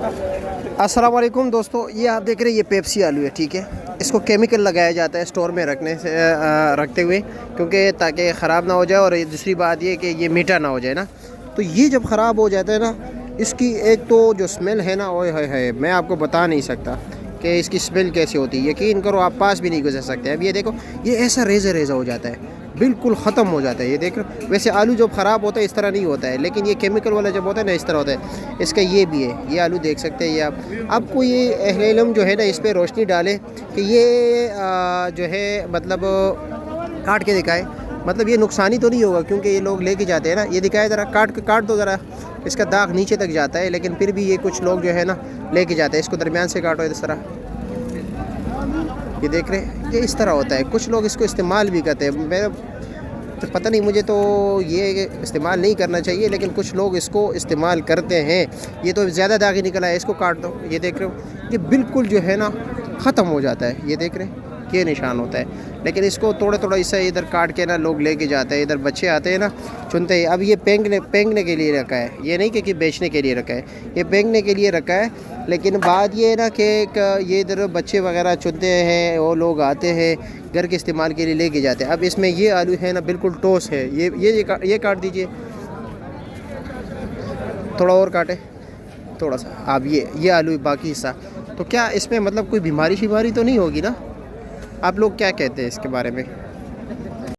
अस्सलाम वालेकुम दोस्तों, ये आप देख रहे हैं ये पेप्सी आलू है, ठीक है। इसको केमिकल लगाया जाता है स्टोर में रखते हुए, क्योंकि ताकि ख़राब ना हो जाए। और दूसरी बात ये कि ये मीठा ना हो जाए ना। तो ये जब ख़राब हो जाता है ना, इसकी एक तो जो स्मेल है ना, ओए है मैं आपको बता नहीं सकता कि इसकी स्मेल कैसी होती है। यकीन करो आप पास भी नहीं गुजर सकते। अब ये देखो, ये ऐसा रेज़ा हो जाता है, बिल्कुल ख़त्म हो जाता है। ये देख रहे हो, वैसे आलू जब ख़राब होता है इस तरह नहीं होता है, लेकिन ये केमिकल वाला जब होता है ना इस तरह होता है। इसका ये भी है, ये आलू देख सकते हैं ये आप। आपको ये अहले इल्म जो है ना इस पर रोशनी डाले कि ये जो है मतलब काट के दिखाए, मतलब ये नुकसानी तो नहीं होगा, क्योंकि ये लोग लेके जाते हैं ना। ये दिखाए ज़रा, काट दो ज़रा, इसका दाग नीचे तक जाता है, लेकिन फिर भी ये कुछ लोग जो है ना लेके जाते हैं। इसको दरमियान से काटो इस तरह, ये देख रहे हैं, ये इस तरह होता है। कुछ लोग इसको इस्तेमाल भी करते हैं। मैं तो पता नहीं, मुझे तो ये इस्तेमाल नहीं करना चाहिए, लेकिन कुछ लोग इसको इस्तेमाल करते हैं। ये तो ज़्यादा दागी निकला है, इसको काट दो। ये देख रहे हो, ये बिल्कुल जो है ना ख़त्म हो जाता है। ये देख रहे हैं, ये निशान होता है। लेकिन इसको थोड़ा इससे इधर काट के ना लोग लेके जाते हैं। इधर बच्चे आते हैं ना, चुनते हैं। अब ये पेंगने के लिए रखा है, ये नहीं कि बेचने के लिए रखा है, ये पेंगने के लिए रखा है। लेकिन बात ये है ना कि ये इधर बच्चे वगैरह चुनते हैं, वो लोग आते हैं घर के इस्तेमाल के लिए लेके जाते हैं। अब इसमें ये आलू है ना बिल्कुल टोस है। ये काट दीजिए, थोड़ा और काटे, थोड़ा सा। अब ये आलू बाकी हिस्सा, तो क्या इसमें मतलब कोई बीमारी तो नहीं होगी ना? आप लोग क्या कहते हैं इसके बारे में?